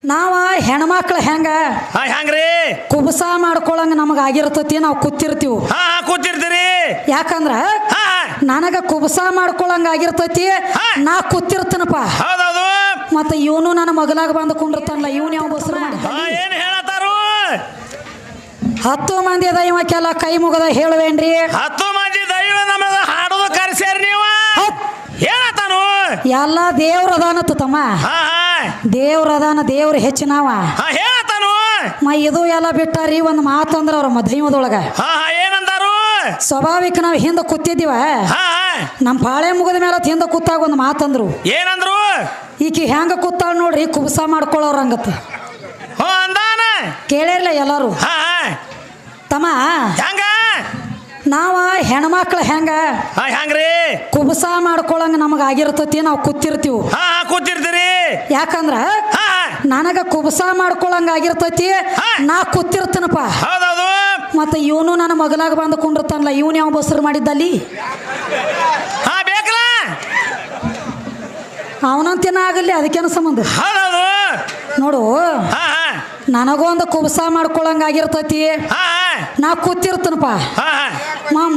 ನಾವ ಹೆಣ್ಮಕ್ಳು ಹೆಂಗ್ರಿ ಕುಬಸ ಮಾಡ್ಕೊಳಂಗ ನಮಗ ಆಗಿರ್ತತಿ ನಾವು ಕೂತಿರ್ತೀವಿ. ಕೂತಿರ್ತೀರಿ ಯಾಕಂದ್ರ ನನಗ ಕುಬಸ ಮಾಡ್ಕೊಳಂಗ ಆಗಿರ್ತತಿ, ನಾ ಕೂತಿರ್ತನಪ್ಪ. ಹೌದೌದು. ಮತ್ತ ಇವನು ನನ್ನ ಮಗಲಾಗ ಬಂದು ಕುಂಡಿರ್ತಾನಲ್ಲ, ಇವನ್ ಯಾವ ಬಸ್ರು ಏನ್ ಹೇಳತಾರು? 10 ಮಂದಿ ದೈವಕ್ಕೆಲ್ಲ ಕೈ ಮುಗದ ಹೇಳುವೇನ್ರಿ? 10 ಮಂದಿ ದೈವ ನಮ್ಮದ ಹಾಡೋದು ಕರ್ಸ್ಯಾರ ನೀವು ಹೇಳತಾನು. ಎಲ್ಲ ದೇವ್ರ ಅದಾನತ್ತು ತಮ್ಮ, ದೇವ್ರ ಅದಾನ, ದೇವ್ರ ಹೆಚ್ಚಿನವ ಹೇಳತಾನು. ಇದು ಎಲ್ಲ ಬಿಟ್ಟಾರಿ ಒಂದು ಮಾತಂದ್ರ ಅವ್ರ ದೈವದೊಳಗ ಏನಂದಾರು? ಸ್ವಾಭಾವಿಕ ನಾವ್ ಹಿಂದ ಕೂತಿದ್ದೀವ, ನಮ್ ಪಾಳೆ ಮುಗದ ಮೇಲೆ ಹಿಂದ ಕೂತಾಗ ಒಂದು ಮಾತಂದ್ರು. ಏನಂದ್ರು? ಈಕಿ ಹೆಂಗ ಕೂತಾಳ ನೋಡ್ರಿ, ಕುಬಸ ಮಾಡ್ಕೊಳ್ಳೋರಂಗತ್ತ. ಅಂದಾನ ಕೇಳಿರ್ಲ ಎಲ್ಲಾರು. ತಮ್ಮ ಹೆಂಗ ನಾವ ಹೆಣ್ಮಕ್ಳು ಹೆಂಗ್ರಿ ಕುಬಸ ಮಾಡ್ಕೊಳಂಗ ನಮಗ ಆಗಿರ್ತತಿ, ನಾವು ಕೂತಿರ್ತೀವಿ. ಕೂತಿರ್ತೀರಿ. ಯಾಕಂದ್ರ ನನಗ ಕುಬಸ ಮಾಡ್ಕೊಳಂಗ ಆಗಿರ್ತತಿ, ನಾ ಕೂತಿರ್ತನಪ್ಪ. ಹೌದೌದು. ಮತ್ತ ಇವನು ನನ್ನ ಮಗಲಾಗ ಬಂದು ಕುಂಡಿರ್ತಾನಲ್ಲ, ಇವನ್ ಯಾವ ಬಸ್ರು ಮಾಡಿದ್ದಲ್ಲಿ ಬೇಕಲ್ಲ ಅವನಂತೇನ ಆಗಲಿ, ಅದಕ್ಕೇನು ಸಂಬಂಧ? ಹೌದೌದು. ನೋಡು, ನನಗೊಂದು ಕುಬಸ ಮಾಡ್ಕೊಳಂಗ ಆಗಿರ್ತತಿ, ನಾ ಕೂತಿರ್ತನಪ್ಪ.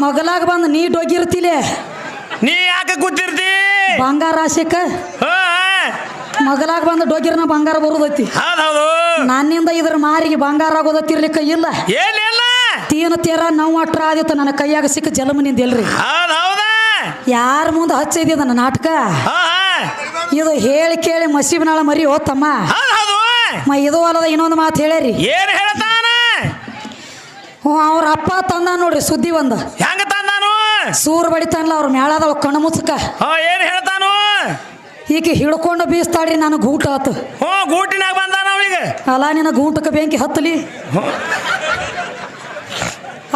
ಮಗಲಾಗ ಬಂದು ನೀ ಡೊಗಿರ್ತಿಲೆ, ನೀ ಯಾಕೆ ಕೂತಿರ್ತಿ? ಬಂಗಾರ ಆಶೆಕ ಮಗಲಾಗ ಬಂದು ಡೊಗಿರ್ನ ಬಂಗಾರ ಬರುದೈತಿ. ನನ್ನಿಂದ ಇದ್ರ ಮಾರಿಗೆ ಬಂಗಾರ ಆಗೋದತ್ತಿರ್ಲಿಕ್ಕ ಇಲ್ಲ. ತೀನ ತೀರ ನಾವು ಅಟ್ರ ಆದಿತ್ತು ನನ್ನ ಕೈಯಾಗ ಸಿಕ್ಕ ಜಲಮನಿಂದ ಎಲ್ರಿ. ಯಾರ ಮುಂದೆ ಹಚ್ಚಿದ ನನ್ನ ನಾಟಕ ಇದು ಹೇಳಿ ಕೇಳಿ ಮಸೀಬನಾಳ ಮರಿ ಹೋತಮ್ಮ. ಇದು ಅಲ್ಲದ ಇನ್ನೊಂದು ಮಾತು ಹೇಳ್ಯಾರಿ. ಏನ್ ಹೇಳ್ತಾನ? ಅವ್ರ ಅಪ್ಪ ತಂದ ನೋಡ್ರಿ ಸುದ್ದಿ ಒಂದು. ಹೆಂಗ ತಂದಾನು? ಸೂರ್ ಬಡಿತಾನಲ್ಲ ಅವ್ರ ಮೇಳದ ಕಣ್ಣು ಮುಚ್ಚಕ. ಏನ್ ಹೇಳ್ತಾನು? ಈಕೆ ಹಿಡ್ಕೊಂಡು ಬೀಸ್ತಾಡ್ರಿ, ನಾನು ಗೂಟ ಆತು. ಗೂಟಿನಾಗ ಬಂದಾನ ಅವನಿಗೆ. ಅಲ್ಲ ನಿನ್ನ ಗೂಟಕ್ಕೆ ಬೆಂಕಿ ಹತ್ತಲಿ.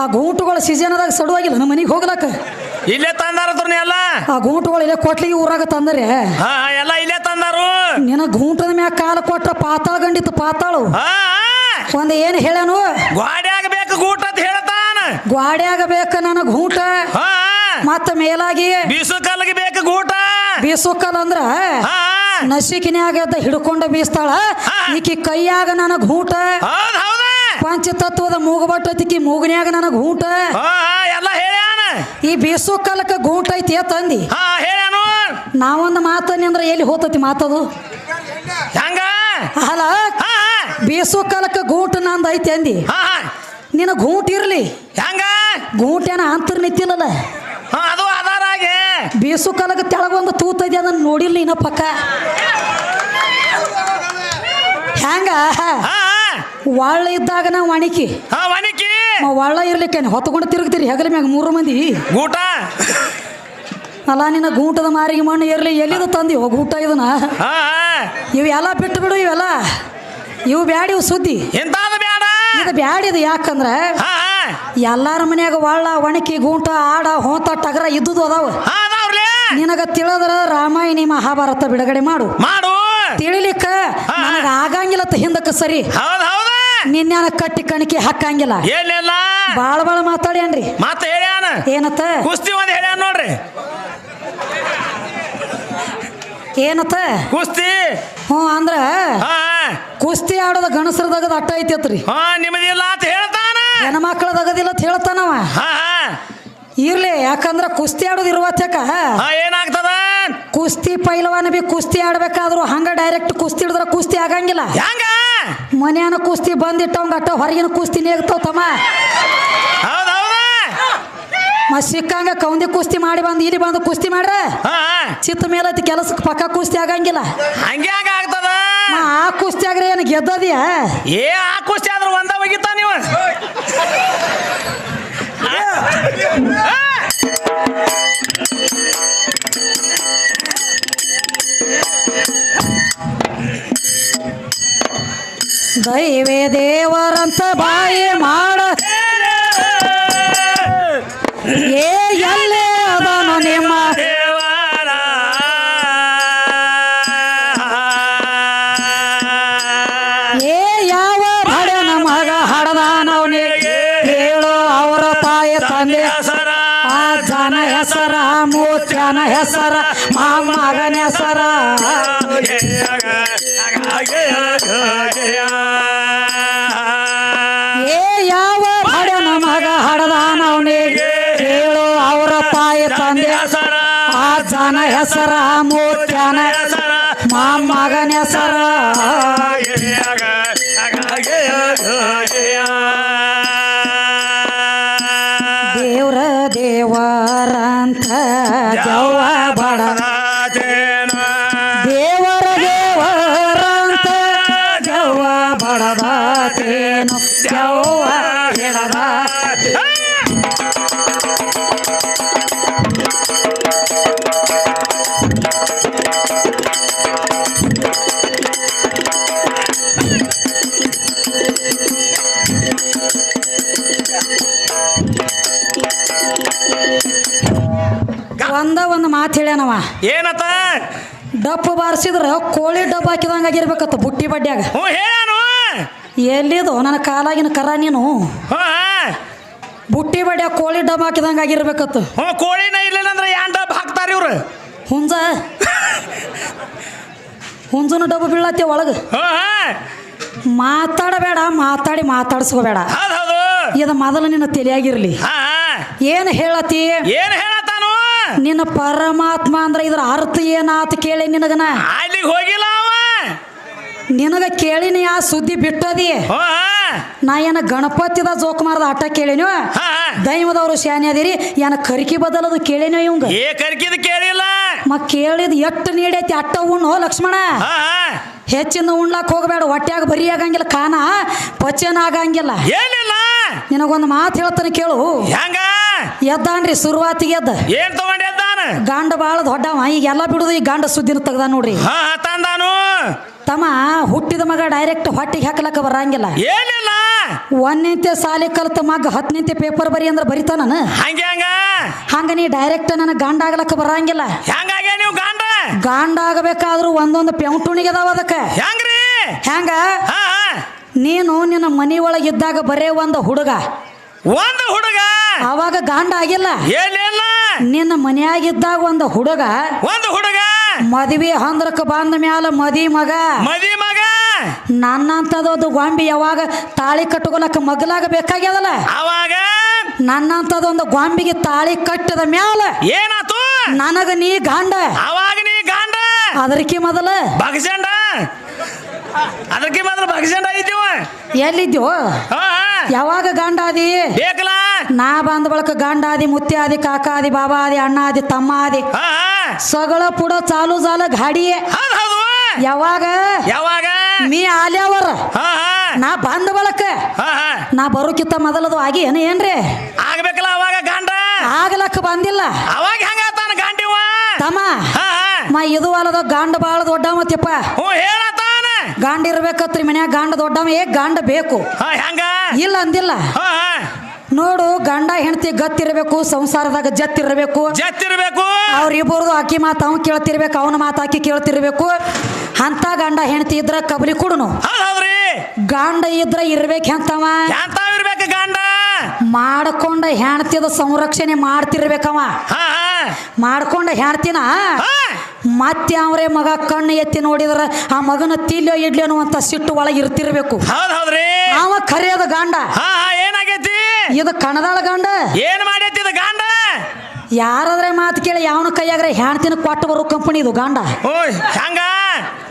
ಆ ಗೂಟುಗಳು ಸೀಸನದಾಗ ಸಡುವಾಗಿಲ್ಲ ನಮ್ಮ ಮನೆಗೆ ಹೋಗ್ಲಕ್ಕ. ಇಲ್ಲೇ ತಂದಾರ ಎಲ್ಲ. ಆ ಗೂಟುಗಳು ಇಲ್ಲೇ ಕೊಟ್ಲಿಗೆ ಊರಾಗ ತಂದರೆ ಎಲ್ಲ ಇಲ್ಲೇ ತಂದಾರು. ನಿನ್ನ ಗೂಟದ ಮ್ಯಾಗ ಕಾಲ ಕೊಟ್ರ ಪಾತಾಳ ಗಂಡಿತ್ತು, ಪಾತಾಳು. ಒಂದ್ ಏನ್ ಹೇಳನು? ಗ್ವಾಡ್ಯಾಗ ಬೇಕು ಗೂಟ ಅಂತ ಹೇಳ್ತಾನ. ಗ್ವಾಡ್ಯಾಗ ಬೇಕ ನನಗ್ ಗೂಟ, ಮತ್ತ ಮೇಲಾಗಿ ಬೀಸು ಕಲ್ಲಿಗೆ ಬೇಕು ಗೂಟ. ಬೀಸು ಕಲ್ ಅಂದ್ರ ನಸಿಕಿನ್ಯಾಗ ಹಿಡ್ಕೊಂಡ ಬೀಸ್ತಾಳ, ಈಕಿ ಕೈಯಾಗ ನನಗ್ ಗೂಟ. ಪಂಚತತ್ವದ ಮೂಗಬಟ್ಟತಿಕಿ ಮೂಗನ್ಯಾಗ ನನಗ್ ಗೂಟ. ಎಲ್ಲ ಹೇಳ್ಯಾನ. ಈ ಬೀಸು ಕಾಲಕ್ಕ ಗೂಟ ಐತಿ ತಂದಿ ಹೇಳ್ಯಾನು. ನಾವೊಂದು ಮಾತನಿ ಅಂದ್ರ ಎಲ್ಲಿ ಹೋತತಿ ಮಾತದು? ಹೆಂಗ ಅಲ್ಲ, ಬೀಸು ಕಾಲಕ್ಕ ಗೂಟ ನಂದು ಐತಿ ಅಂದಿ, ನಿನ್ನ ಗೂಟ ಇರ್ಲಿ. ಹೆಂಗ ಗೂಟೇನ ಅಂತರ್ ನಿಂತಿಲ್ಲದ, ಅದು ಆಧಾರಾಗೆ ಬೀಸು ಕಾಲಕ್ಕ ತೆಳಗೊಂದು ತೂತೈತಿ, ಅದನ್ನ ನೋಡಿರ್ಲಿ ಇನ್ನ ಪಕ್ಕ. ಹೆಂಗ ಒಳ್ಳ ಇದ್ದಾಗ ನಾವು ಒಣಕಿ ಒಳ್ಳ ಇರ್ಲಿಕ್ಕೆ ಹೊತ್ಕೊಂಡು ತಿರುಗ್ತೀರಿ ಹೆಗಲ ಮ್ಯಾಗ 3 ಮಂದಿ ಗೂಟ. ಅಲ್ಲ, ನಿನ್ನ ಗೂಟದ ಮಾರಿಗೆ ಮಣ್ಣು ಇರ್ಲಿ, ಎಲ್ಲಿದು ತಂದಿ ಗೂಟ ಇದನ್ನ? ಇವೆಲ್ಲ ಬಿಟ್ಟು ಬಿಡು, ಇವೆಲ್ಲ ಇವು ಬ್ಯಾಡ, ಇವು ಸುದ್ದಿ ಇದು ಬ್ಯಾಡಿದು. ಯಾಕಂದ್ರ ಎಲ್ಲಾರ ಮನ್ಯಾಗ ಒಳ್ಳ ಒಣಕಿ ಗೂಟ ಆಡ ಹೋತ ಟಗರ ಇದ್ದುದು ಅದಾವ. ನಿನಗ ತಿಳಿದ್ರ ರಾಮಾಯಣಿ ಮಹಾಭಾರತ ಬಿಡುಗಡೆ ಮಾಡು. ತಿಳಿಲಿಕ್ಕ ನನಗ ಆಗಂಗಿಲ್ಲ ಹಿಂದಕ್ಕೆ ಸರಿ. ನಿನ್ಯಾನ ಕಟ್ಟಿ ಕಣಿಕೆ ಹಾಕಂಗಿಲ್ಲ. ಬಾಳ ಬಾಳ ಮಾತಾಡ್ಯಾನ್ರಿ. ಏನತ್ತ? ಕುಸ್ತಿ ಒಂದ್ ಹೇಳ್ಯಾನ ನೋಡ್ರಿ. ಏನತ್ತ? ಕುಸ್ತಿ. ಅಂದ್ರ ಕುಸ್ತಿ ಆಡೋದ ಗಣಸರದಾಗದ ಅಟ್ಟ ಐತತ್ರಿ, ನಿಮ್ಮದಿಲ್ಲ ಅಂತ ಹೇಳ್ತಾನ. ಹೆಣ್ಮಕ್ಳದಾಗದಿಲ್ಲ ಅಂತ ಹೇಳ್ತಾನವ. ಇರ್ಲಿ, ಯಾಕಂದ್ರ ಕುಸ್ತಿ ಆಡೋದು ಇರುವತ್ತಕ ಏನಾಗ್ತದ? ಕುಸ್ತಿ ಪೈಲವಾನ ಬಿ ಕುಸ್ತಿ ಆಡ್ಬೇಕಾದ್ರು ಹಂಗ ಡೈರೆಕ್ಟ್ ಕುಸ್ತಿ ಹಿಡಿದ್ರ ಕುಸ್ತಿ ಆಗಂಗಿಲ್ಲ. ಮನ್ಯಾನ ಕುಸ್ತಿ ಬಂದಿಟ್ಟವಂಗ ಅಟ್ಟ ಹೊರಗಿನ ಕುಸ್ತಿ ನೇಗ್ತಾವ ತಮ್ಮ. ಸಿಕ್ಕಂಗ ಕೌಂದಿ ಕುಸ್ತಿ ಮಾಡಿ ಬಂದು ಇಲ್ಲಿ ಬಂದು ಕುಸ್ತಿ ಮಾಡ್ರ ಚಿತ್ತ ಮೇಲತಿ ಕೆಲಸಕ್ಕೆ ಪಕ್ಕ ಕುಸ್ತಿ ಆಗಂಗಿಲ್ಲ. ಆಗ್ತದ ಆ ಕುಸ್ತಿ ಆಗ್ರೆ ಏನು ಗೆದ್ದದಿಯಾ? ಆ ಕುಸ್ತಿ ಆದ್ರೂ ಒಂದ ಹೋಗಿತ್ತ ನೀವು. ದೈವೇ ದೇವರಂತ ಬಾಯಿ ಮಾಡ ಎಲ್ಲೇ ಅದನು ನಿಮ್ಮ ದೇವರ. ಯಾವ ಹಡನ ಮಗ ಹಡದಾನವನಿಗೆ ಹೇಳು ಅವರ ತಾಯಿ ತಂದೆ ಹೆಸರ, ಆ ಜನ ಹೆಸರ, ಮೂತ್ಯನ ಹೆಸರ, ಮಗನ ಹೆಸರ. ಹೆಸರ ಮೂತ್ಯಾನ ಮೊಮ್ಮಗನ ಹೆಸರ ದೇವ್ರ ದೇವರಂತ ಜವ್ವ ಬಡದ ದೇವರ ದೇವರಂತ ಜವ್ವ ಬಡದಾತೇನು ಜವ್ವ ಹಿಡದ ಒಂದು ಮಾತು ಹೇಳ್ಯಾನವ ಏನತ್ತ ಡಪ್ಪು ಬಾರಿಸಿದ್ರ ಕೋಳಿ ಡಬ್ಬ ಹಾಕಿದಂಗ ಆಗಿರ್ಬೇಕತ್ತ ಬುಟ್ಟಿ ಬಡ್ಡ್ಯಾಗ ಹೇಳಾನು ಎಲ್ಲಿದು ನನ್ನ ಕಾಲಾಗಿನ ಕರ ನೀನು ಬುಟ್ಟಿ ಬಡ್ಡ್ಯಾಗ ಕೋಳಿ ಡಬ್ಬ ಹಾಕಿದಂಗ ಆಗಿರ್ಬೇಕತ್ತು ಕೋಳಿನ ಇರ್ಲಿಲ್ಲ ಅಂದ್ರೆ ಯಾನ್ ಡಬ್ಬ ಹಾಕ್ತಾರ ಇವ್ರು ಹುಂಜನ ಡಬ್ಬ ಬೀಳತ್ತೆ ಒಳಗ ಮಾತಾಡಬೇಡ ಮಾತಾಡಿಸ್ಕೋಬೇಡ ಇದು ಮೊದಲು ನಿನ್ನ ತಲೆಯಾಗಿರ್ಲಿ ಏನು ಹೇಳತಿ ನಿನ್ನ ಪರಮಾತ್ಮ ಅಂದ್ರ ಇದ್ರ ಅರ್ಥ ಏನಾತ ಕೇಳಿ ನಿನಗನ ಅಲ್ಲಿಗೆ ಹೋಗಿಲ್ಲ ನಿನಗ ಕೇಳಿನಿ ಆ ಸುದ್ದಿ ಬಿಟ್ಟದಿ ನಾ ಏನ ಗಣಪತಿದ ಜೋಕ್ ಮಾರದ ಆಟ ಕೇಳಿನೋ ದೈವದವ್ರು ಶಾನೆ ಅದಿರಿ ಏನ ಕರಿಕಿ ಬದಲದು ಕೇಳಿನೋ ಇವಂಗ ಕರಿಕಿದ ಕೇಳಿಲ್ಲ ಕೇಳಿದ್ ಎಟ್ಟು ನೀಡೈತಿ ಅಟ್ಟ ಉಣ್ಣು ಲಕ್ಷ್ಮಣ ಹೆಚ್ಚಿನ ಉಣ್ಲಾಕ್ ಹೋಗಬೇಡ ಹೊಟ್ಯಾಗ ಬರಿ ಆಗಂಗಿಲ್ಲ ಕಾನ ಪಚನ ಆಗಂಗಿಲ್ಲ ನಿನಗೊಂದು ಮಾತು ಹೇಳ್ತಾನೆ ಕೇಳು ಎದ್ದಾನ್ರಿ ಶುರುವಾತಿಗೆ ಎದ್ದ ಏನ್ ತಗೊಂಡ್ ಎದ್ದಾನ ಗಾಂಡ ಬಾಳ ದೊಡ್ಡವ ಈಗ ಎಲ್ಲ ಬಿಡುದು ಈ ಗಾಂಡ ಸುದ್ದಿನ ತೆಗ್ದ ನೋಡ್ರಿ ತಂದಾನು ತಮ್ಮ ಹುಟ್ಟಿದ ಮಗ ಡೈರೆಕ್ಟ್ ಹೊಟ್ಟಿಗೆ ಹಾಕ್ಲಕ್ಕ ಬರಂಗಿಲ್ಲ ಏನಿಲ್ಲ ಒಂದನಿಂತೆ ಸಾಲಿ ಕಲ್ತ ಮಗ 10 ಪೇಪರ್ ಬರಿ ಅಂದ್ರೆ ಬರಿತಾನ ಹಂಗ ನೀ ಡೈರೆಕ್ಟ್ ನನಗೆ ಗಾಂಡ ಆಗ್ಲಕ್ಕ ಬರಂಗಿಲ್ಲ ನೀವು ಗಾಂಡ ಆಗಬೇಕಾದ್ರೂ ಒಂದೊಂದು ಪೆಂಟುಣಿಗೆ ಅದಾವ ಅದಕ್ಕೆ ಹೆಂಗ ನೀನು ನಿನ್ನ ಮನಿ ಒಳಗಿದ್ದಾಗ ಬರೇ ಒಂದು ಹುಡುಗ ಅವಾಗ ಗಾಂಡ ಆಗಿಲ್ಲ ನಿನ್ನ ಮನ್ಯಾಗಿದ್ದಾಗ ಒಂದು ಹುಡುಗ ಮದ್ವಿ ಹಂದ್ರಕ್ಕೆ ಬಂದ ಮ್ಯಾಲ ಮದಿ ಮಗ ನನ್ನಂತದೊಂದು ಗೊಂಬಿ ಯಾವಾಗ ತಾಳಿ ಕಟ್ಕೊಲಕ್ಕ ಮಗ್ಲಾಗ ಬೇಕಾಗ್ಯದಲ್ಲ ಅವಾಗ ನನ್ನಂತದೊಂದು ಗೊಂಬಿಗೆ ತಾಳಿ ಕಟ್ಟದ ಮ್ಯಾಲ ಏನಾತು ನನಗ ನೀ ಗಾಂಡ ಅವಾಗ ನೀ ಗಾಂಡ ಅದಕ್ಕೆ ಮೊದಲ ಬಗಸಂಡ ಅದಕ್ಕೆ ಮೊದಲು ಬಗಸಂಡ ಇದ್ದೀವ ಎಲ್ಲಿದ್ಯೋ ಯಾವಾಗ ಗಾಂಡ ಆದಿ ಬೇಕಲ್ಲ ನಾ ಬಂದ ಬಳಕ ಗಾಂಡ ಆದಿ ಮುತ್ತಿ ಆದಿ ಕಾಕ ಆದಿ ಬಾಬಾ ಆದಿ ಅಣ್ಣ ಆದಿ ತಮ್ಮ ಆದಿ ಸಗಳ ಪುಡ ಚಾಲು ಜಾಲ ಗಾಡಿ ಯಾವಾಗ ಮೀ ಆಲ್ಯಾವರ ನಾ ಬಂದ ಬಳಕ ನಾ ಬರೋಕಿತ್ತ ಮೊದಲದು ಆಗಿ ಏನ್ರಿ ಆಗ್ಬೇಕಲ್ಲ ಅವಾಗ ಗಾಂಡ ಆಗ್ಲಕ್ಕ ಬಂದಿಲ್ಲ ಅವಾಗ ಹೆಂಗಾತಾನ ಗಾಂಡಿವ ತಮ್ಮ ಇದು ಅಲ್ಲದ ಗಾಂಡ ಬಾಳ ದೊಡ್ಡ ಮತ್ತಪ್ಪ ಹೇಳತಾನ ಗಾಂಡ ಇರ್ಬೇಕತ್ರಿ ಮನ್ಯಾಗ ಗಾಂಡ ದೊಡ್ಡವ ಗಾಂಡ ಬೇಕು ಹೆಂಗ ಇಲ್ಲ ಅಂದಿಲ್ಲ ನೋಡು ಗಂಡ ಹೆಂಡತಿ ಗತ್ತಿರ್ಬೇಕು ಸಂಸಾರದಾಗ ಜತ್ತಿರ್ಬೇಕು ಅವ್ರಿಬ್ಬರದು ಆಕಿ ಮಾತು ಅವ್ನು ಕೇಳ್ತಿರ್ಬೇಕು ಅವನ ಮಾತು ಆಕಿ ಕೇಳ್ತಿರ್ಬೇಕು ಅಂತ ಗಂಡ ಹೆಂಡತಿ ಇದ್ರ ಕಬಲಿ ಕುಡುನು ಗಂಡ ಇದ್ರ ಇರ್ಬೇಕು ಎಂತವ ಗಂಡ ಮಾಡ್ಕೊಂಡ ಹೆಂಡತಿದ ಸಂರಕ್ಷಣೆ ಮಾಡ್ತಿರ್ಬೇಕವ ಮಾಡ್ಕೊಂಡ ಹೆಂಡತಿನ ಮತ್ತೆ ಅವ್ರೆ ಮಗ ಕಣ್ಣು ಎತ್ತಿ ನೋಡಿದ್ರ ಆ ಮಗನ ತಿಲ್ಯೋ ಇಡ್ಲಿ ಅನ್ನುವಂತ ಸಿಟ್ಟು ಒಳಗೆ ಇರ್ತಿರ್ಬೇಕು ಅವ ಕರೆಯದ ಗಂಡ ಏನಾಗೈತಿ ಇದು ಕಣದಾಳ ಗಂಡ ಏನ್ ಮಾಡೈತಿ ಇದು ಗಂಡ ಯಾರಾದ್ರೆ ಮಾತು ಕೇಳಿ ಯಾವನ ಕೈಯಾಗ್ರೆ ಹೆಣ್ತಿನ ಕೊಟ್ಟು ಬರೋ ಕಂಪನಿ ಇದು ಗಂಡ ಹಂಗ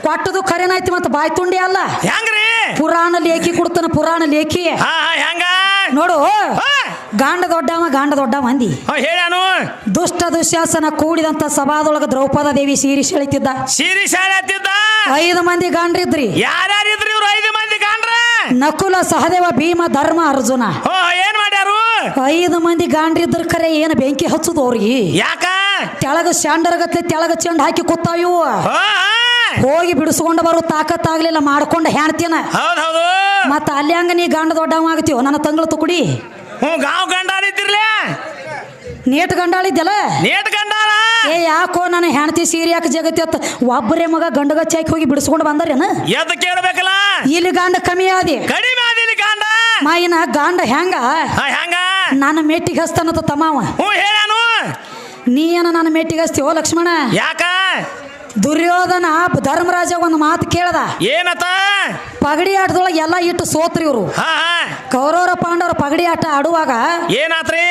ಕೊಟ್ಟದು ಕರೆನಾಯ್ತಿ ಮತ್ತೆ ಬಾಯ್ ತುಂಡಿ ಅಲ್ಲ ಹೆಂಗ್ರಿ ಪುರಾಣ ಲೇಖಿ ಕೊಡ್ತಾನ ಪುರಾಣ ಲೇಖಿ ಹೆಂಗ ನೋಡು ಗಾಂಡ ದೊಡ್ಡ ಮಂದಿ ಹೇಳಾನು ದುಷ್ಟ ದುಶ್ಯಾಸನ ಕೂಡಿದಂತ ಸಭಾದೊಳಗ ದ್ರೌಪದ ದೇವಿ ಸೀರಿ ಸೆಳಿತಿದ್ದ 5 ಮಂದಿ ಗಾಂಡ್ರಿದ್ರಿ ಯಾರ್ಯಾರಿದ್ರಿ ಇವ್ರು 5 ಮಂದಿ ಗಾಂಡ್ರ ನಕುಲ ಸಹದೇವ ಭೀಮ ಧರ್ಮ ಅರ್ಜುನ ಏನ್ ಮಾಡ್ಯಾರು 5 ಮಂದಿ ಗಾಂಡ್ರಿದ್ರ ಕರೆ ಏನ್ ಬೆಂಕಿ ಹಚ್ಚುದು ಅವ್ರಿಗೆ ಯಾಕ ತೆಳಗ ಶಾಂಡರ್ಗತ್ಲೆ ತೆಳಗ ಚೆಂಡ ಹಾಕಿ ಕೂತಾವು ಹೋಗಿ ಬಿಡಿಸ್ಕೊಂಡು ಬರೋ ತಾಕತ್ತಾಗ್ಲಿಲ್ಲ ಮಾಡ್ಕೊಂಡ ಹೆಣ್ತಿನ ಮತ್ತ ಅಲ್ಲಿ ಹಂಗ ನೀ ಗಂಡ ದೊಡ್ಡವ ಆಗತ್ತೀವ ನನ್ನ ತಂಗಳು ತುಕುಡಿ ಗಾಂವ್ ಗಂಡಾಳಿದ್ದಿರ್ಲೇ ನೇಟ್ ಗಂಡಾಳಿದ್ದಲ್ಲ ಯಾಕೋ ನನ್ನ ಹೆಣ್ತಿ ಸೀರೆ ಯಾಕೆ ಜಗತ್ತ ಒಬ್ಬರೇ ಮಗ ಗಂಡಗ ಚಾಕಿ ಹೋಗಿ ಬಿಡಿಸ್ಕೊಂಡು ಬಂದಾರೇನ ಎದ್ದು ಕೇಳಬೇಕಲ್ಲ ಇಲ್ಲಿ ಗಂಡ ಕಮ್ಮಿ ಆದಿ ಕಡಿಮೆ ಆದಿ ಗಂಡ ಮಾಯಿನ ಗಂಡ ಹೆಂಗ ನನ್ನ ಮೆಟ್ಟಿಗೆ ಹಸ್ತಾನತ ತಮ್ಮವ ಹೇಳಾನು ನೀ ಏನ ನನ್ನ ಮೆಟ್ಟಿಗೆ ಹಸ್ತೀವೋ ಲಕ್ಷ್ಮಣ ಯಾಕ ದುರ್ಯೋಧನ ಧರ್ಮರಾಜ ಒಂದು ಮಾತು ಕೇಳದ ಏನತ ಪಗಡಿ ಆಟದೊಳಗೆ ಎಲ್ಲ ಇಟ್ಟು ಸೋತ್ರಿ ಇವರು ಕೌರವರ ಪಾಂಡವರ ಪಗಡಿ ಆಟ ಆಡುವಾಗ ಏನಾತ್ರಿ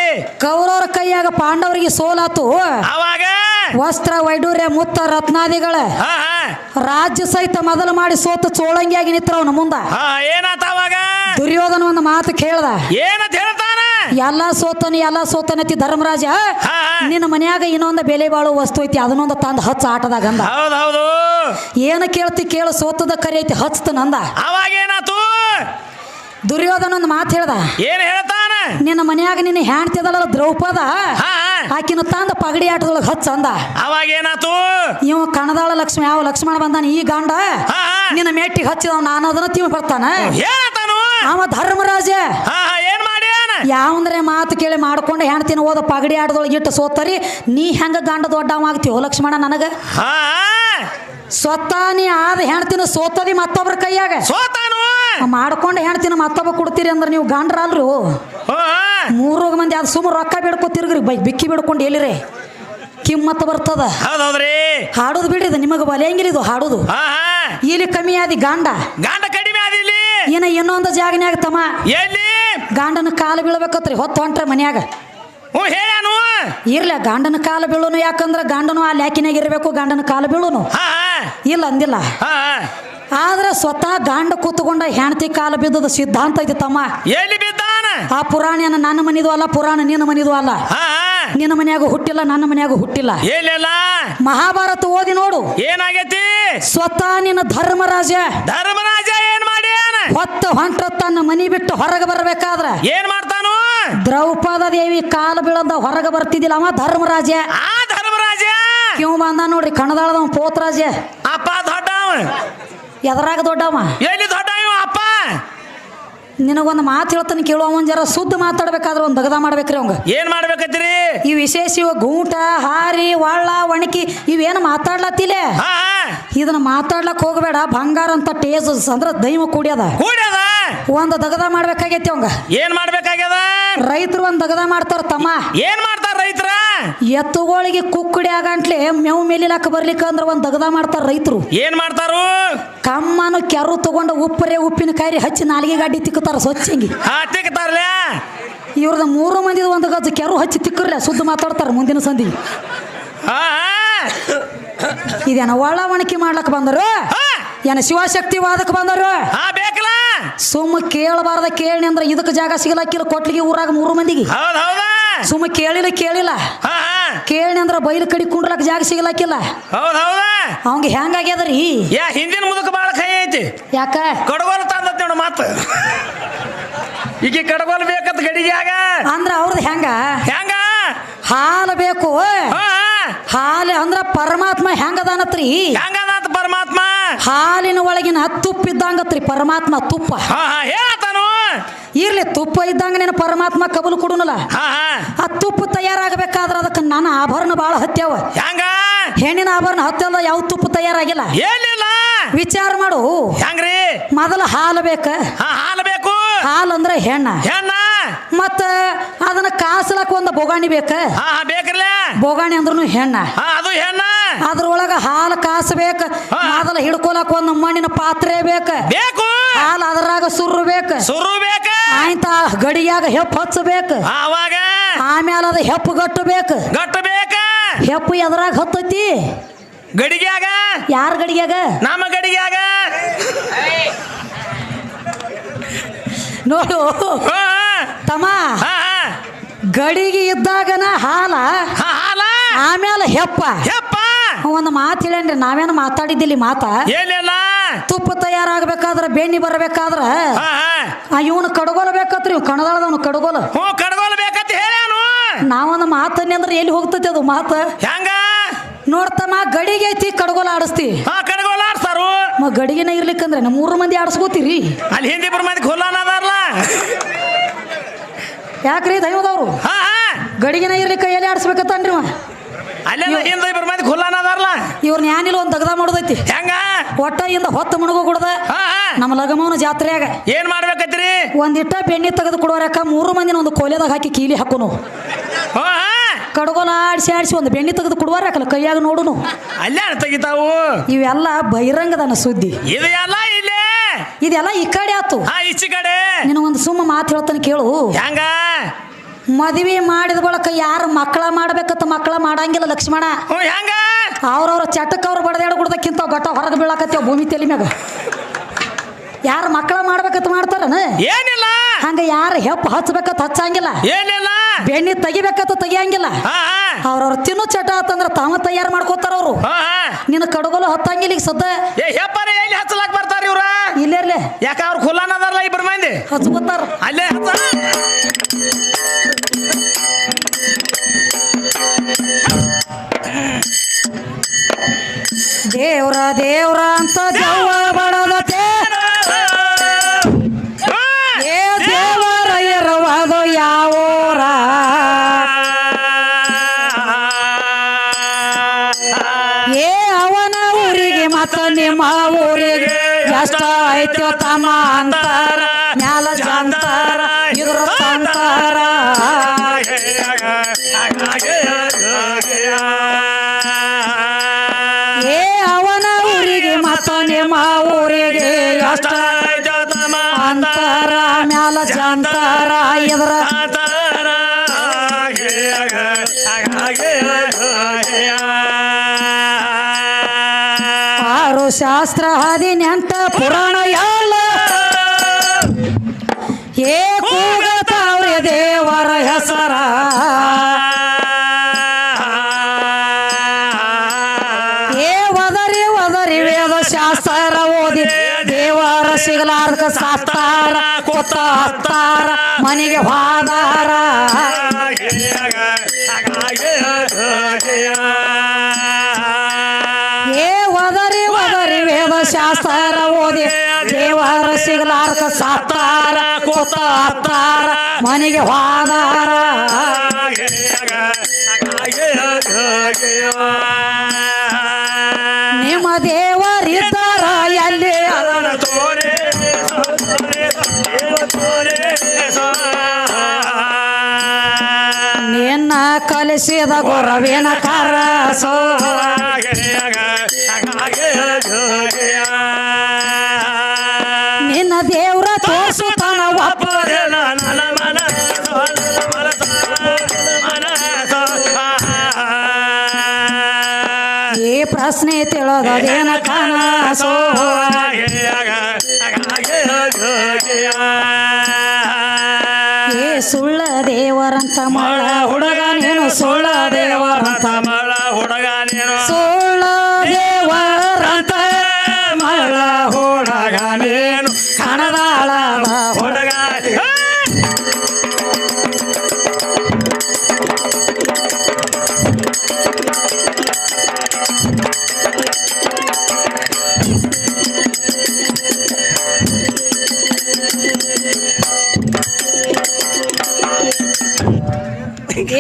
ಕೌರವರ ಕೈಯಾಗ ಪಾಂಡವರಿಗೆ ಸೋಲಾತು ಅವಾಗ ವಸ್ತ್ರ ವೈಡೂರ್ಯ ಮುತ್ತ ರತ್ನಾದಿಗಳ ಹಾ ಹಾ ರಾಜ್ಯ ಸಹಿತ ಮೊದಲು ಮಾಡಿ ಸೋತ ಚೋಳಂಗಿಯಾಗಿ ನಿಂತ್ರವನ ಮುಂದ ಹಾ ಏನಾತ ಅವಾಗ ದುರ್ಯೋಧನ ಒಂದು ಮಾತು ಕೇಳ್ದ. ಏನಂತ ಹೇಳ್ತಾನ? ಎಲ್ಲಾ ಸೋತನತಿ ಧರ್ಮರಾಜ, ಹಾ ನಿನ್ನ ಮನ್ಯಾಗ ಇನ್ನೊಂದು ಬೆಲೆ ಬಾಳೋ ವಸ್ತು ಐತಿ, ಅದನ್ನೊಂದು ತಂದು ಹಚ್ಚ ಆಟದಾಗ ಅಂದ. ಹೌದೌದು. ಏನ ಕೇಳ್ತಿ ಕೇಳು, ಸೋತದ ಕರಿ ಐತಿ ಹಚ್ತನಂದ. ಅವಾಗ ಏನಾತು? ದುರ್ಯೋಧನ ಒಂದು ಮಾತು ಹೇಳ್ದ. ಏನ್ ಹೇಳ್ತಾನ? ನಿನ್ನ ಮನ್ಯಾಗ ನಿನ್ನ ಹೆಣ್ತಿದಲ್ಲ ದ್ರೌಪದ, ಹಾ ಆಕಿನ ತಂದ ಪಗಡಿ ಆಟದೊಳಗೆ ಹಚ್ಚ ಅಂದ. ಅವಾಗ ಏನಾತು? ಇವ ಕಣದಾಳ ಲಕ್ಷ್ಮಿ, ಯಾವ ಲಕ್ಷ್ಮಣ ಬಂದಾನ ಈ ಗಂಡ ಹಾ ನಿನ್ನ ಮೆಟ್ಟಿಗೆ ಹಚ್ಚಿದವ, ನಾನು ಅದನ್ನ ತಿವ್ ಬರ್ತಾನ. ಹೇಳ್ತಾನು ಅವ ಧರ್ಮರಾಜ ಹಾ ಏನ್ ಮಾಡ್ಯಾನ? ಯಾವಂದ್ರೆ ಮಾತು ಕೇಳಿ ಮಾಡ್ಕೊಂಡು ಹೆಣ್ತಿನ ಹೋದ ಪಗಡಿ ಆಟದೊಳಗೆ ಇಟ್ಟು ಸೋತರಿ, ನೀ ಹೆಂಗ ಗಂಡ ದೊಡ್ಡವ ಆಗ್ತೀವೋ ಲಕ್ಷ್ಮಣ ನನಗ? ಹಾ ಸ್ವತಃ ನೀ ಆದ ಹೆಣ್ತಿನ ಸೋತದಿ ಮತ್ತೊಬ್ರ ಕೈಯಾಗ ಸೋತಾನು ಮಾಡ್ಕೊಂಡು ಹೆಣ್ತಿನ ಮತ್ತೊಬ್ಬ ಕೊಡ್ತೀರಿ ಅಂದ್ರೆ ನೀವು ಗಂಡ್ರ ಅಲ್ರು. ಹಾ ಮೂರು ಮಂದಿ ಅದು ಸುಮ್ಮ ರೊಕ್ಕ ಬಿಡ್ಕೊ ತಿರ್ಗ್ರಿ, ಬಿಕ್ಕಿ ಬಿಡ್ಕೊಂಡು ಎಲ್ಲಿರಿ ಕಿಮ್ಮತ್ತ ಬರ್ತದ. ಹೌದೌದ್ರಿ. ಹಾಡೋದು ಬಿಡ್ರಿದ ನಿಮಗೆ ಬಲೆಯಂಗಿಲ್ಲ ಇದು ಹಾಡೋದು. ಹಾ ಇಲ್ಲಿ ಕಮ್ಮಿ ಆದಿ ಗಂಡ ಕಡಿಮೆ ಆದಿಲ್ಲಿ. ಇನ್ನ ಇನ್ನೊಂದು ಜಾಗನ್ಯಾಗ ತಮ್ಮ ಎಲ್ಲಿ? ಗಂಡನ ಕಾಲು ಬೀಳ್ಬೇಕತ್ರಿ, ಹೊತ್ತು ಹೊಂಟ್ರೆ ಮನ್ಯಾಗ. ಹೇಳ್ಯಾನು ಇರ್ಲ ಗಂಡನ ಕಾಲು ಬೀಳುನು, ಯಾಕಂದ್ರೆ ಗಂಡನು ಆ ಲ್ಯಾಕಿನಾಗ ಇರಬೇಕು, ಗಂಡನ ಕಾಲು ಬೀಳುನು ಹಾ ಇಲ್ಲ ಅಂದಿಲ್ಲ. ಹಾ ಆದ್ರೆ ಸ್ವತಃ ಗಂಡ ಕೂತ್ಕೊಂಡ ಹೆಣ್ತಿ ಕಾಲು ಬಿದ್ದದ ಸಿದ್ಧಾಂತ ಐತಿ ತಮ್ಮ. ಎಲ್ಲಿ ಬಿದ್ದಾನ? ಆ ಪುರಾಣ ನನ್ನ ಮನಿದು ಅಲ್ಲ, ಪುರಾಣ ನಿನ್ನ ಮನಿದು ಅಲ್ಲ. ಹಾ ನಿನ್ನ ಮನ್ಯಾಗ ಹುಟ್ಟಿಲ್ಲ, ನನ್ನ ಮನ್ಯಾಗ ಹುಟ್ಟಿಲ್ಲ. ಎಲ್ಲಿಲ್ಲ? ಮಹಾಭಾರತ ಓದಿ ನೋಡು. ಏನಾಗೈತಿ? ಸ್ವತಃ ನಿನ್ನ ಧರ್ಮರಾಜ ಏನ್ ಮಾಡ್ಯಾನ? ಹೊಂಟ ತನ್ನ ಮನಿ ಬಿಟ್ಟು ಹೊರಗೆ ಬರ್ಬೇಕಾದ್ರ ಏನ್ ಮಾಡ್ತಾನು? ದ್ರೌಪದ ದೇವಿ ಕಾಲು ಬೀಳದ ಹೊರಗೆ ಬರ್ತಿದ್ದಿಲ್ಲ, ಅವ ಧರ್ಮರಾಜ. ಆ ಧರ್ಮರಾಜ ಇವ್ ಬಂದ ನೋಡ್ರಿ ಕಣದಾಳದವ ಪೋತ್ರಾಜ. ಅಪ್ಪ ದೊಡ್ಡವ. ಎದರಾಗ ದೊಡ್ಡವ? ಎಲ್ಲಿ ದೊಡ್ಡ ಅಪ್ಪ? ನಿನಗೊಂದು ಮಾತು ಹೇಳ್ತಾನೆ ಕೇಳು, ಅವನ್ ಜರ ಶುದ್ಧ ಮಾತಾಡ್ಬೇಕಾದ್ರೆ ಒಂದು ದಗದ ಮಾಡ್ಬೇಕ್ರಿ ಅವಂಗ. ಏನ್ ಮಾಡ್ಬೇಕತ್ತೀರಿ? ಈ ವಿಶೇಷ ಇವ ಗೂಟ ಹಾರಿ ಒಳ್ಳ ಒಣಕಿ ಇವೇನು ಮಾತಾಡ್ಲತ್ತಿಲೆ, ಇದನ್ನ ಮಾತಾಡ್ಲಕ್ ಹೋಗಬೇಡ. ಬಂಗಾರ ಅಂತ ಟೇಜ್ ಅಂದ್ರ ದೈವ ಕೂಡ್ಯದ ಒಂದು ದಗದ ಮಾಡ್ಬೇಕಾಗೈತಿ ಅವಂಗ. ಏನ್ ಮಾಡ್ಬೇಕಾಗ್ಯದ? ರೈತರು ಒಂದ್ ದಗದ ಮಾಡ್ತಾರ ತಮ್ಮ. ಏನ್ ಮಾಡ್ತಾರ ರೈತರ? ಎತ್ತುಗಳಿಗೆ ಕುಕ್ಕುಡಿ ಆಗಂಟ್ಲೆ ಮೇವು ಮೇಲಿಲಾಕ ಬರ್ಲಿಕ್ಕ ಅಂದ್ರ ಒಂದ್ ದಗದ ಮಾಡ್ತಾರ ರೈತರು. ಏನ್ ಮಾಡ್ತಾರು? ಕಮ್ಮನು ಕೆರು ತಗೊಂಡು ಉಪ್ಪಿನ ಕಾಯಿ ಹಚ್ಚಿ ನಾಲಿಗೆ ಗಾಡಿ ತಿಕ್ಕತಾರ ಸ್ವಚ್ಛಂಗಿ. ತಿಕ್ಕತಾರಲ್ಲ. ಇವ್ರದ 3 ಮಂದಿದ ಒಂದು ಗಜ್ಜ ಕೆರು ಹಚ್ಚಿ ತಿಕ್ಕರ್ಲ ಸುದ್ದ ಮಾತಾಡ್ತಾರ ಮುಂದಿನ ಸಂದಿ. ಇದೇನ ಒಳ್ಳ ಒಣಕಿ ಮಾಡ್ಲಕ್ ಬಂದರು, ಏನ ಶಿವಶಕ್ತಿ ವಾದಕ್ ಬಂದರು. ಬೇಕಲ್ಲ ಸುಮ್ಮ ಕೇಳಬಾರ್ದ, ಕೇಳಿ ಅಂದ್ರ ಇದಕ್ಕೆ ಜಾಗ ಸಿಗಲಕ್ಕಿಲ್ಲ ಕೊಟ್ಲಿಗೆ ಊರಾಗ 3 ಮಂದಿಗೆ. ಸುಮ್ಮ ಕೇಳಿಲ್ಲ ಕೇಳಿ ಅಂದ್ರ ಬೈಲ್ ಕಡಿ ಕುಂಡ್ರಲಕ್ ಜಾಗ ಸಿಗಲಕ್ಕಿಲ್ಲ. ಅವಂಗ ಹೆಂಗಾಗ್ಯದ್ರಿ? ಹಿಂದಿನ ಮುದಕ ಬಾಳ ಕೈ ಐತಿ. ಯಾಕ? ಕಡಗೋಲು ತಂದತ್ ನೋಡು ಮತ್ತ ಈಗ ಕಡಗೋಲು ಬೇಕತ್ ಗಡಿಗ್ಯಾಗ ಅಂದ್ರ ಅವ್ರದ್ದು ಹೆಂಗ ಹಾಲು ಬೇಕು. ಹಾಲು ಅಂದ್ರ ಪರಮಾತ್ಮ ಹೆಂಗದಾನತ್ರಿ? ಹೆಂಗದಾತ ಪರಮಾತ್ಮ? ಹಾಲಿನ ಒಳಗಿನ ತುಪ್ಪ ಇದ್ದಂಗತ್ರಿ ಪರಮಾತ್ಮ. ತುಪ್ಪ ಹೇಳ್ತಾನು. ಇರ್ಲಿ, ತುಪ್ಪ ಇದ್ದಂಗ ನೀನು ಪರಮಾತ್ಮ ಕಬಲು ಕೊಡುನಲ್ಲ. ಆ ತುಪ್ಪ ತಯಾರಾಗಬೇಕಾದ್ರ ಅದಕ್ಕೆ ನನ್ನ ಆಭರಣ ಬಾಳ ಹತ್ಯಾವ. ಹೆಂಗ? ಹೆಣ್ಣಿನ ಆಭರಣ ಹತ್ಯಲ್ಲ, ಯಾವ ತುಪ್ಪ ತಯಾರಾಗಿಲ್ಲ. ಏನಿಲ್ಲ ವಿಚಾರ ಮಾಡು. ಹೆಂಗ್ರಿ? ಮೊದಲ ಹಾಲು ಬೇಕ. ಹಾಲು ಬೇಕು. ಹಾಲು ಅಂದ್ರೆ ಹೆಣ್ಣ. ಮತ್ತ ಅದನ್ನ ಕಾಸಲಕ್ ಒಂದು ಬೋಗಾಣಿ ಬೇಕ. ಬೇಕ್ರಲ್ಲ. ಬೋಗಾಣಿ ಅಂದ್ರೂ ಹೆಣ್ಣ. ಅದು ಹೆಣ್ಣ. ಅದ್ರೊಳಗ ಹಾಲು ಕಾಸಬೇಕ. ಮೊದಲ ಹಿಡ್ಕೊಳಕ್ ಒಂದು ಮಣ್ಣಿನ ಪಾತ್ರೆ ಬೇಕ. ಹಾಲು ಅದರಾಗ ಸುರ್ರು ಬೇಕ. ಆಯ್ತ ಗಡಿಯಾಗ ಹೆಪ್ಪು ಹಚ್ಚಬೇಕು. ಆಮೇಲೆ ಅದು ಹೆಪ್ಪು ಗಟ್ಟಬೇಕು. ಹೆಪ್ಪು ಎದ್ರಾಗ ಹತ್ತೈತಿ? ಗಡಿಗ್ಯಾಗ. ಯಾರ ಗಡಿಗ್ಯಾಗ? ನಮ್ಮ ಗಡಿಗ್ಯಾಗ. ನೋಡು ತಮ್ಮ, ಗಡಿಗೆ ಇದ್ದಾಗನ ಹಾಲ, ಆಮೇಲೆ ಹೆಪ್ಪ. ಒಂದು ಮಾತು ಹೇಳೇನ್ರಿ, ನಾವೇನು ಮಾತಾಡಿದ್ದಿಲ್ಲಿ ಮಾತ. ತುಪ್ಪ ತಯಾರಾಗಬೇಕಾದ್ರ ಬೆಣ್ಣಿ ಬರಬೇಕಾದ್ರ ಇವನು ಕಡಗೋಲು ಬೇಕತ್ರಿ. ಇವ್ ಕಣದಾಳದವನು ಕಡಗೋಲು. ನಾವೊಂದು ಮಾತನ್ನಿ ಅಂದ್ರೆ ಎಲ್ಲಿ ಹೋಗ್ತತಿ ಅದು ಮಾತ? ನೋಡ್ತಮ್ಮ, ಗಡಿಗೆ ಐತಿ ಕಡಗೋಲ ಆಡಿಸ್ತಿ. ಗಡಿಗೆನ ಇರ್ಲಿಕ್ಕಂದ್ರೆ ನಮ್ಮ 3 ಮಂದಿ ಆಡಿಸ್ಕೋತೀರಿ. ಅಲ್ಲಿ ಹಿಂದಿ ಮಂದಿ ಖೋಲಾನ ಅದಾರಲ್ಲ. ಯಾಕ್ರಿ ದೈವದವ್ರು ಗಡಿಗೆನ ಇರ್ಲಿಕ್ಕ ಎಲ್ಲಿ ಆಡಿಸ್ಬೇಕತ್ತನ್ರಿ? ಇವ್ರನ್ನ ಏನಿಲ್ಲ ಒಂದು ದಗದ ಮಾಡೋದೈತಿ. ಒಟ್ಟ ಇಂದ ಹೊತ್ತು ಮುಣಗು ಕುಡ್ದ ನಮ್ಮ ಲಗಮವನ ಜಾತ್ರೆಯಾಗ ಏನ್ ಮಾಡ್ಬೇಕತ್ರಿ? ಒಂದಿಟ್ಟ ಬೆಣ್ಣೆ ತೆಗೆದು ಕೊಡೋರಕ್ಕ 3 ಮಂದಿನ ಒಂದು ಕೋಲೆದಾಗ ಹಾಕಿ ಕೀಲಿ ಹಾಕೋನು. ಕಡಗೋಲ ಆಡಿಸಿ ಒಂದು ಬೆಣ್ಣೆ ತೆಗೆದು ಕೊಡುವಾರಕಲ್ಲ ಕೈಯಾಗ ನೋಡುನು. ಅಲ್ಲೇ ತೆಗಿತಾವು. ಇವೆಲ್ಲ ಬಹಿರಂಗದನ ಸುದ್ದಿ. ಇದೆಲ್ಲ ಈ ಕಡೆ ಆತು. ಈಚೆ ಕಡೆ ನಿನ್ನ ಒಂದು ಸುಮ್ಮ ಮಾತು ಹೇಳ್ತಾನೆ ಕೇಳು. ಮದುವೆ ಮಾಡಿದ ಬಳಕ ಯಾರು ಮಕ್ಕಳ ಮಾಡ್ಬೇಕಂತ ಮಕ್ಕಳ ಮಾಡಂಗಿಲ್ಲ ಲಕ್ಷ್ಮಣ. ಹೆಂಗ ಅವ್ರವ್ರ ಚಟಕ್ಕೆ ಅವ್ರು ಬಡದಾಡ ಕೊಡ್ದಕ್ಕಿಂತ ಗಟ್ಟ ಹೊರಗೆ ಬೀಳಕತ್ತೇವ ಭೂಮಿ ತಲೆ ಮ್ಯಾಗ. ಯಾರು ಮಕ್ಕಳ ಮಾಡ್ಬೇಕಂತ ಮಾಡ್ತಾರನ ಏನಿಲ್ಲ. ಹಂಗ ಯಾರು ಹೆಪ್ಪ ಹಚ್ಬೇಕಂತ ಹಚ್ಚಂಗಿಲ್ಲ. ಏನಿಲ್ಲ. ಬೆಣ್ಣಿ ತೆಗಿಬೇಕಂತ ತೆಗಿಯಂಗಿಲ್ಲ. ಅವ್ರವ್ರ ತಿನ್ನು ಚಟ ಆತಂದ್ರ ತಾವ ತಯಾರು ಮಾಡ್ಕೋತಾರ ಅವರು. ನಿನ್ನ ಕಡಗೋಲು ಹತ್ತಂಗಿಲ್ಲ ಈಗ ಸದ್ದ. ಹೆಪ್ಪರ ಎಲ್ಲಿ ಹಚ್ಚಲಾಕ್ ಬರ್ತಾರ ಇವ್ರ? ಇಲ್ಲೇ ಯಾಕ ಅವ್ರ ಖುಲ್ಲಾನ ಅದಾರಲ್ಲ ಇಬ್ಬರು ಮಂದಿ ಹಚ್ಕೋತಾರ ಅಲ್ಲೇ ದೇವ್ರ ದೇವ್ರ ಅಂತ ದೆವ್ವ ಬಡದತೆ. ಏ ದೇವರ ಇರುವುದು ಯಾವೂರ? ಏ ಅವನ ಊರಿಗೆ ಮತ್ತ ನಿಮ್ಮ ಊರಿಗೆ ಎಷ್ಟ ಐತ್ಯೋ ತಮ್ಮ ಅಂತಾರ. ಮ್ಯಾಲ ಜಂತಾರ ಇದ್ರ ತಂತಾರ. ಏ ಅವನ ಊರಿಗೆ ಮತ್ತ ನಿಮ್ಮ ಊರಿಗೆ ಎಷ್ಟ ಅಂತಾರ. ಮ್ಯಾಲ ಜಂತಾರ ಇದ್ರ ಆರು ಶಾಸ್ತ್ರ 18 ಪುರಾಣ ಎಲ್ಲ. ಏ ಕೂಗತಾವ್ರೆ ದೇವರ ಹೆಸರ. ಏ ಒದರಿ ಒದರಿ ವೇದ ಶಾಸ್ತ್ರ ಓದಿ ದೇವರ ಸಿಗಲಾರ್ದಕ ಸಾಸ್ತಾರ. ಕೊತ್ತ ಹತ್ತಾರ ಮನೆಗೆ ಹೋದಾರ. ಏ ಒದರಿ ಒದರಿ ವೇದ ಶಾಸ್ತ್ರ ಓದಿ ದೇವರ ಸಿಗಲಾರ್ಕ ಸಾತ್ತಾರ. ಕೊತ್ತ ಹತ್ತಾರ ಮನೆಗೆ ಹೋದಾರ. ನಿಮ್ಮ ದೇವರಿದ್ದಾರ ಎಲ್ಲಿ? ನಿನ್ನ ಕಲಿಸಿದ ಗುರವಿನ ಕರಸೋ. ನಿನ್ನ ದೇವ್ರ ತೋರ್ಸುತ್ತಾನ ಒಪ್ಪದ. ಈ ಪ್ರಶ್ನೆ ತಿಳಿದದೇನ ಕನಸೋ. ಏ ಸುಳ್ಳ ದೇವರಂತ ಮಳ ಹುಡುಗ ನೀನು. ಸುಳ್ಳ ದೇವರಂತ ಮಳ ಹುಡುಗ ನೀನು. ಸುಳ್ಳ ದೇವರಂತ ಮಳ ಹುಡುಗ ನೀನು. ಕಣದಾಳದ ಹುಡುಗ.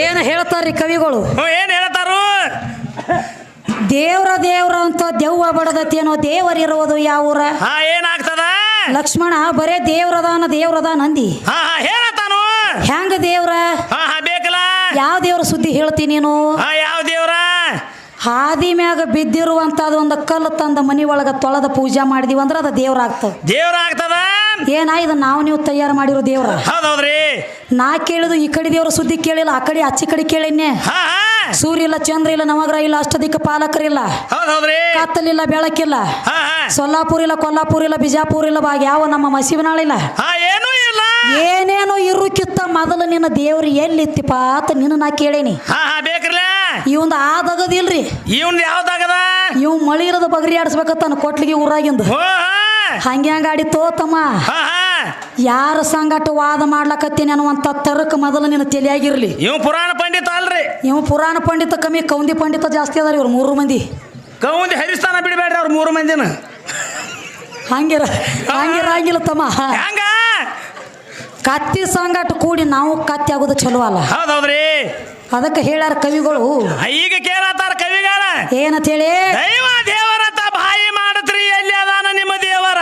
ಏನ್ ಹೇಳ್ತಾರ್ರಿ ಕವಿಗಳು? ಏನ್ ಹೇಳ್ತಾರು? ದೇವ್ರ ದೇವ್ರ ಅಂತ ದೆವ್ವ ಬಡದತ್ತೇನೋ. ದೇವರಿರುವುದು ಯಾವೂರ? ಏನಾಗ್ತದ ಲಕ್ಷ್ಮಣ? ಬರೇ ದೇವ್ರದಾನ ದೇವ್ರದಾನ ಅಂದಿ. ಹೇಳತಾನು ಹೆಂಗ ದೇವ್ರ? ಬೇಕಲ್ಲ. ಯಾವ ದೇವ್ರ ಸುದ್ದಿ ಹೇಳ್ತೀನಿ ನೀನು? ಯಾವ ದೇವ್ರ? ಹಾದಿ ಮ್ಯಾಗ ಬಿದ್ದಿರುವಂತದ ಒಂದು ಕಲ್ಲು ತಂದ ಮನಿ ಒಳಗ ತೊಳೆದ ಪೂಜೆ ಮಾಡಿದೀವಿ ಅಂದ್ರೆ ಅದು ದೇವ್ರ ಆಗ್ತದ. ದೇವ್ರ ಆಗ್ತದ. ಏನ ಇದು ನಾವು ನೀವು ತಯಾರು ಮಾಡಿರೋ ದೇವ್ರ? ಹೌದೌದ್ರಿ. ನಾ ಕೇಳಿದು ಈ ಕಡೆ ದೇವ್ರ ಸುದ್ದಿ ಕೇಳಿಲ್ಲ, ಆ ಕಡೆ ಆಚೆ ಕಡೆ ಕೇಳಿನ್ನೆ. ಸೂರ್ಯ ಇಲ್ಲ, ಚಂದ್ರ ಇಲ್ಲ, ನವಗ್ರಹ ಇಲ್ಲ, ಅಷ್ಟದಿಕ್ಕ ಪಾಲಕರಿಲ್ಲ, ಕತ್ತಲಿಲ್ಲ, ಬೆಳಕಿಲ್ಲ, ಸೊಲ್ಲಾಪುರ ಇಲ್ಲ, ಕೊಲ್ಲಾಪುರ ಇಲ್ಲ, ಬಿಜಾಪುರ ಇಲ್ಲ, ಯಾವ ನಮ್ಮ ಮಸೀಬನಾಳಿಲ್ಲ, ಏನೂ ಇಲ್ಲ. ಏನೇನೋ ಇರುಕ್ಕಿತ್ತ ಮೊದಲು ನಿನ್ನ ದೇವ್ರು ಎಲ್ಲಿತ್ತಿಪ್ಪ ಅಂತ ನಿನ್ನ ನಾ ಕೇಳೇನಿ. ಬೇಕ್ರಲ್ಲ. ಇವಂದ ಆದಗದಿಲ್ರಿ. ಇವಂದ ಯಾವ್ದಾಗದ? ಇವ್ ಮಳಿ ಇರೋದು ಬಗರಿ ಆಡಿಸ್ಬೇಕತ್ತ ಕೊಟ್ಲಿಗೆ ಊರಾಗಿಂದ. ಹಂಗೆ ಆಡಿತೋ ತಮ್ಮ. ಯಾರ ಸಂಗಟ ವಾದ ಮಾಡ್ಲಕತ್ತೀನಿ ಅನ್ನುವಂತ ತರಕ್ ಮೊದಲು ನಿನ್ನ ತಲೆಯಾಗಿರ್ಲಿ. ಇವ್ ಪುರಾಣ ಪಂಡಿತ ಅಲ್ರಿ. ಇವ್ ಪುರಾಣ ಪಂಡಿತ ಕಮ್ಮಿ, ಕೌಂದಿ ಪಂಡಿತ ಜಾಸ್ತಿ ಅದಾರ ಇವ್ರು 3 ಮಂದಿ. ಕೌಂದಿ ಹರಿಸ್ಥಾನ ಬಿಡಬೇಡ್ರಿ ಅವ್ರು 3 ಮಂದಿನ. ಹಂಗಿರಂಗಿಲ್ಲ ತಮ್ಮ. ಹಂಗ ಕತ್ತಿ ಸಂಗಟ ಕೂಡಿ ನಾವು ಕತ್ತಿ ಆಗೋದು ಚಲೋ ಅಲ್ಲ. ಹೌದೌದ್ರಿ. ಅದಕ್ಕೆ ಹೇಳ್ಯಾರ ಕವಿಗಳು. ಈಗ ಕೇಳತ್ತಾರ ಕವಿಗಳ ಏನಂತ ಹೇಳಿ? ದೈವ ದೇವರತ ಬಾಯಿ ಮಾಡತ್ರಿ, ಎಲ್ಲಿ ಅದಾನ ನಿಮ್ಮ ದೇವರ?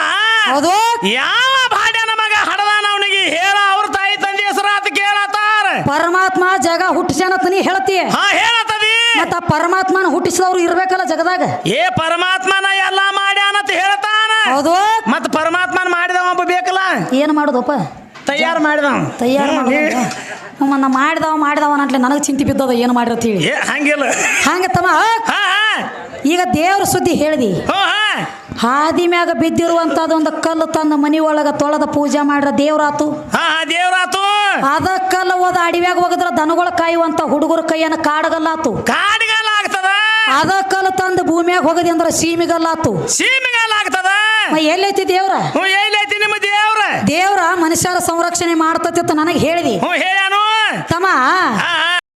ಹೌದು. ಯಾವ ಭಾಡ್ಯನ ಮಗ ಹಡದಾನ ಅವನಿಗೆ ಹೇಳ, ಅವ್ರ ತಾಯಿ ತಂದೆ ಹೆಸರಾತ ಕೇಳತ್ತಾರ. ಪರಮಾತ್ಮ ಜಗ ಹುಟ್ಟಿಸ್ಯಾನತ್ ನೀ ಹೇಳ್ತಿ. ಹೇಳತ್ತದಿ. ಮತ್ತ ಪರಮಾತ್ಮನ ಹುಟ್ಟಿಸಿದವ್ರು ಇರ್ಬೇಕಲ್ಲ ಜಗದಾಗ. ಪರಮಾತ್ಮನ ಎಲ್ಲಾ ಮಾಡ್ಯಾನತ್ ಹೇಳ್ತಾನ. ಹೌದು. ಮತ್ತ ಪರಮಾತ್ಮನ ಮಾಡಿದವ ಒಬ್ಬ ಬೇಕಲ್ಲ. ಏನ್ ಮಾಡುದಪ್ಪ? ತಯಾರು ಮಾಡಿದವ ತಯಾರು ನಾ ಮಾಡಿದವ ಅಂಟ್ಲೆ ನನಗೆ ಚಿಂತೆ ಬಿದ್ದದ ಏನು ಮಾಡಿರತ್ ಹೇಳಿ ಹಂಗಿಲ್ಲ ಹಂಗ ತಮ್ಮ ಈಗ ದೇವ್ರ ಸುದ್ದಿ ಹೇಳ್ದಿ ಹಾದಿ ಮ್ಯಾಗ ಬಿದ್ದಿರುವಂತದ ಒಂದು ಕಲ್ಲು ತನ್ನ ಮನಿ ಒಳಗ ತೊಳೆದ ಪೂಜೆ ಮಾಡ್ರ ದೇವ್ರಾತು ದೇವ್ರಾತು ಅದ ಕಲ್ಲು ಹೋದ ಅಡಿವ್ಯಾಗ ಹೋಗದ್ರ ದನಗಳ ಕಾಯುವಂತ ಹುಡುಗರ ಕೈಯನ್ನ ಕಾಡಗಲ್ಲಾತು ಕಾಡಿಗಲ್ಲ ಆಗ್ತದ ಅದ ಕಲ್ಲು ತಂದು ಭೂಮಿಯಾಗ ಹೋಗದಿ ಅಂದ್ರ ಸೀಮಿಗಲ್ಲಾತು ಸೀಮಿಗಲ್ಲ ಆಗ್ತದ ಎಲ್ಲೈತಿ ದೇವ್ರ ಎಲ್ಲೈತಿ ನಿಮ್ಮ ದೇವ್ರ ಮನುಷ್ಯರ ಸಂರಕ್ಷಣೆ ಮಾಡ್ತತಿ ನನಗೆ ಹೇಳಿದಿ ಹೇಳ್ಯಾನು ತಮ್ಮ